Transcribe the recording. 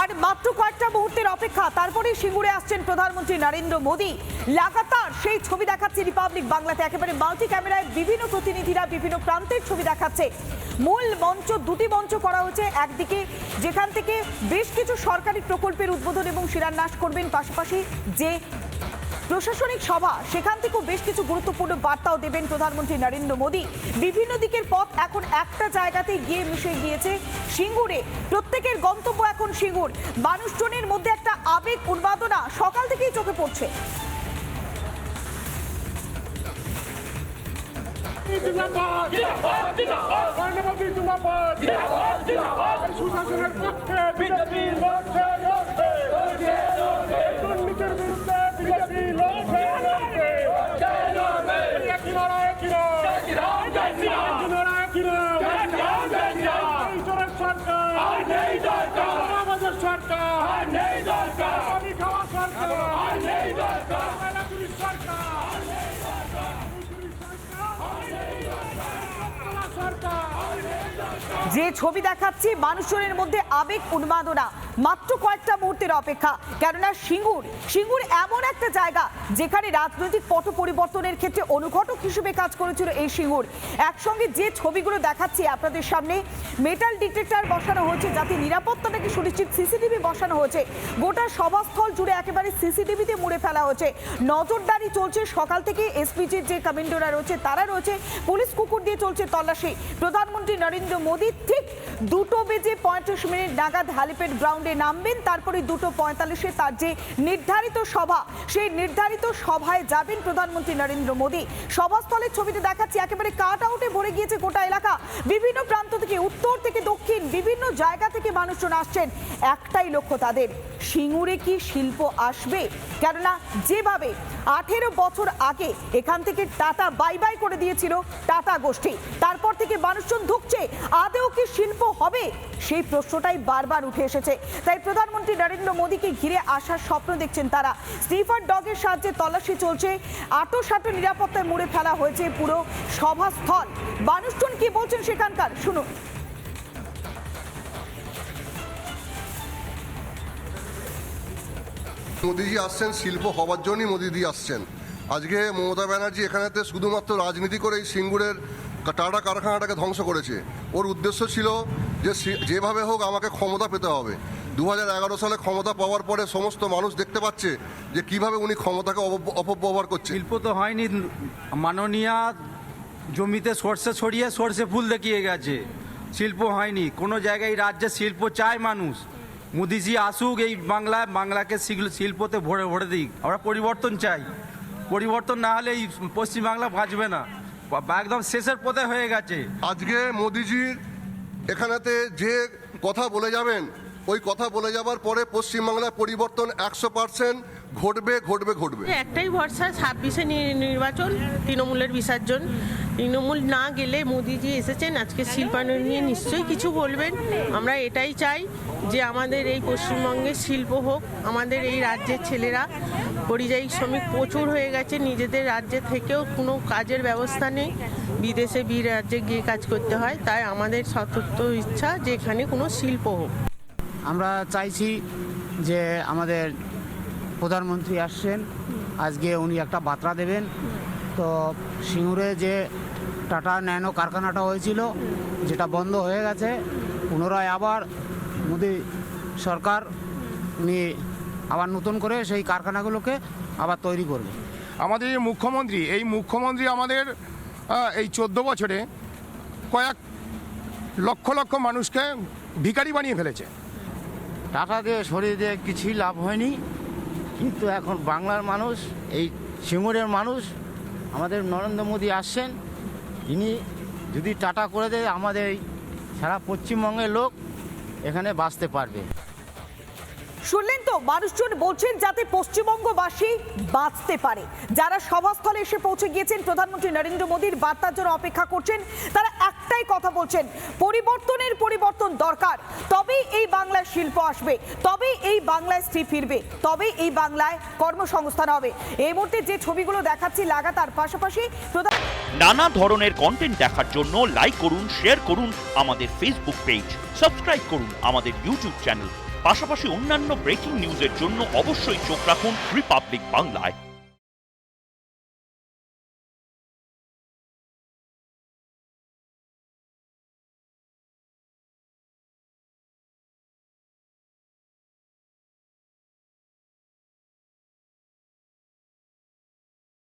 আর মাত্র কয়েকটা মুহূর্তের অপেক্ষা, তারপরেই সিঙ্গুরে আসছেন প্রধানমন্ত্রী নরেন্দ্র মোদী। লাগাতার সেই ছবি দেখাচ্ছে রিপাবলিক বাংলাতে, একেবারে মাল্টি ক্যামেরায় বিভিন্ন প্রতিনিধিরা বিভিন্ন প্রান্তের ছবি দেখাচ্ছে। মূল মঞ্চ, দুটি মঞ্চ করা হয়েছে, একদিকে যেখান থেকে বেশ কিছু সরকারি প্রকল্পের উদ্বোধন এবং শিলান্যাস করবেন, পাশাপাশি যে প্রশাসনিক সভা সেখান থেকেও বেশ কিছু গুরুত্বপূর্ণ বার্তাও দেবেন প্রধানমন্ত্রী নরেন্দ্র মোদী। বিভিন্ন দিকের পথ এখন একটা জায়গাতে গিয়ে মিশে গিয়েছে সিঙ্গুরে। প্রত্যেকের গন্তব্য এখন সিঙ্গুর। মানুষজনের মধ্যে একটা আবেগ উন্মাদনা সকাল থেকেই চোখে পড়ছে। সুশাসনের পক্ষে বিজেপি লড়ছে, লড়ছে, দুর্নীতির বিরুদ্ধে বিজেপি লড়ছে, লড়ছে, একই লড়াই, একই লড়াই, একই লড়াই, একই লড়াই। ঈশ্বরের সরকার, আমাদের সরকার, আমি খাওয়া সরকার, পুলিশ সরকার, যে ছবি দেখাচ্ছি, মানুষজনের মধ্যে আবেগ উন্মাদনা, মাত্র কয়েকটা মুহূর্তের অপেক্ষা। কেননা সিঙ্গুর এমন একটা জায়গা যেখানে রাজনৈতিক পট পরিবর্তনের ক্ষেত্রে অনুঘটক হিসেবে কাজ করেছিল এই সিঙ্গুর। একসঙ্গে যে ছবিগুলো দেখাচ্ছি আপনাদের সামনে, মেটাল ডিটেক্টর বসানো হয়েছে যাতে নিরাপত্তাটাকে সুনিশ্চিত, সিসিটিভি বসানো হয়েছে, গোটা সভাস্থল জুড়ে একেবারে সিসিটিভিতে মুড়ে ফেলা হয়েছে। নজরদারি চলছে সকাল থেকে, এসপিজির যে কমান্ডোরা রয়েছে তারা রয়েছে, পুলিশ কুকুর দিয়ে চলছে তল্লাশি। প্রধানমন্ত্রী নরেন্দ্র মোদী ঠিক 2:35 নাগাদ হ্যালিপ্যাড গ্রাউন্ডে নামবেন, তারপরে 2:45 তার যে নির্ধারিত সভা, সেই নির্ধারিত সভায় যাবেন প্রধানমন্ত্রী নরেন্দ্র মোদী। সভাস্থলের ছবিতে দেখাচ্ছি, একেবারে কাট আউটে ভরে গিয়েছে গোটা এলাকা। বিভিন্ন প্রান্ত থেকে, উত্তর থেকে দক্ষিণ, বিভিন্ন জায়গা থেকে মানুষজন আসছেন। একটাই লক্ষ্য তাদের, সিঙ্গুরে কি শিল্প আসবে? কেননা যেভাবে 18 বছর আগে এখান থেকে টাটা বাই বাই করে দিয়েছিল টাটা গোষ্ঠী, তারপর থেকে মানুষজন ঢুকছে, আদেও কি শিল্প হবে? সেই প্রশ্নটাই বারবার উঠে এসেছে। তাই প্রধানমন্ত্রী নরেন্দ্র মোদীকে ঘিরে আসার স্বপ্ন দেখছেন তারা। স্নিফার ডগের সাহায্যে তল্লাশি চলছে, আঁটো নিরাপত্তায় মুড়ে ফেলা হয়েছে পুরো সভাস্থল। মানুষজন কি বলছেন সেখানকার, শুনুন। মোদিজি আসছেন শিল্প হওয়ার জন্যই মোদিজি আসছেন। আজকে মমতা ব্যানার্জি এখানেতে শুধুমাত্র রাজনীতি করে এই সিঙ্গুরের টাটা কারখানাটাকে ধ্বংস করেছে। ওর উদ্দেশ্য ছিল যে যেভাবে হোক আমাকে ক্ষমতা পেতে হবে। 2011 সালে ক্ষমতা পাওয়ার পরে সমস্ত মানুষ দেখতে পাচ্ছে যে কিভাবে উনি ক্ষমতাকে অপব্যবহার করছে। শিল্প তো হয়নি, মাননীয়া জমিতে সর্ষে ছড়িয়ে সর্ষে ফুল দেখিয়ে গেছে, শিল্প হয়নি কোনো জায়গায়। রাজ্যে শিল্প চায় মানুষ, মোদিজি আসুক এই বাংলাকে শিল্পতে ভরে দিক। আমরা পরিবর্তন চাই, পরিবর্তন না হলে এই পশ্চিমবাংলা বাঁচবে না, একদম শেষের পথে হয়ে গেছে। আজকে মোদিজির এখানেতে যে কথা বলে যাবেন, ওই কথা বলে যাবার পরে পশ্চিমবাংলার পরিবর্তন 100% ঘটবে। একটাই ভরসা, 26-এ নির্বাচন, তৃণমূলের বিসর্জন। তৃণমূল না গেলে মোদিজি এসেছেন, আজকে শিল্পায়ন নিয়ে নিশ্চয়ই কিছু বলবেন। আমরা এটাই চাই যে আমাদের এই পশ্চিমবঙ্গে শিল্প হোক। আমাদের এই রাজ্যের ছেলেরা পরিযায়ী শ্রমিক প্রচুর হয়ে গেছে, নিজেদের রাজ্যে থেকেও কোনো কাজের ব্যবস্থা নেই, বিদেশে রাজ্যে গিয়ে কাজ করতে হয়। তাই আমাদের সতর্ক ইচ্ছা যে এখানে কোনো শিল্প হোক। আমরা চাইছি যে আমাদের প্রধানমন্ত্রী আসছেন, আজকে উনি একটা বার্তা দেবেন। তো সিঙ্গুরে যে টাটা ন্যানো কারখানাটা হয়েছিল, যেটা বন্ধ হয়ে গেছে, পুনরায় আবার মোদি সরকার উনি আবার নতুন করে সেই কারখানাগুলোকে আবার তৈরি করবে। আমাদের যে মুখ্যমন্ত্রী আমাদের এই 14 বছরে কয়েক লক্ষ মানুষকে ভিখারি বানিয়ে ফেলেছে। টাকা দিয়ে সরিয়ে দিয়ে কিছুই লাভ হয়নি, কিন্তু এখন বাংলার মানুষ, এই সিঙ্গুরের মানুষ, আমাদের নরেন্দ্র মোদী আসছেন, ইনি যদি টাটা করে দেয় আমাদের এই সারা পশ্চিমবঙ্গের লোক এখানে বাঁচতে পারবে। শুনলেন তো, মানুষজন বলছেন যাতে পশ্চিমবঙ্গবাসী বাঁচতে পারে। যারা সভাস্থলে এসে পৌঁছে গিয়েছেন, প্রধানমন্ত্রী নরেন্দ্র মোদীর বার্তার জন্য অপেক্ষা করছেন, তারা একটাই কথা বলছেন, পরিবর্তন দরকার। তবেই এই বাংলায় শিল্প আসবে, তবেই এই বাংলায় স্ত্রী ফিরবে, তবেই এই বাংলায় কর্মসংস্থান হবে। এই মুহূর্তে যে ছবিগুলো দেখাচ্ছি লাগাতার, পাশাপাশি নানা ধরনের কন্টেন্ট দেখার জন্য লাইক করুন, শেয়ার করুন আমাদের ফেসবুক পেজ, সাবস্ক্রাইব করুন আমাদের ইউটিউব চ্যানেল। পাশাপাশি অন্যান্য ব্রেকিং নিউজের জন্য অবশ্যই চোখ রাখুন রিপাবলিক বাংলায়।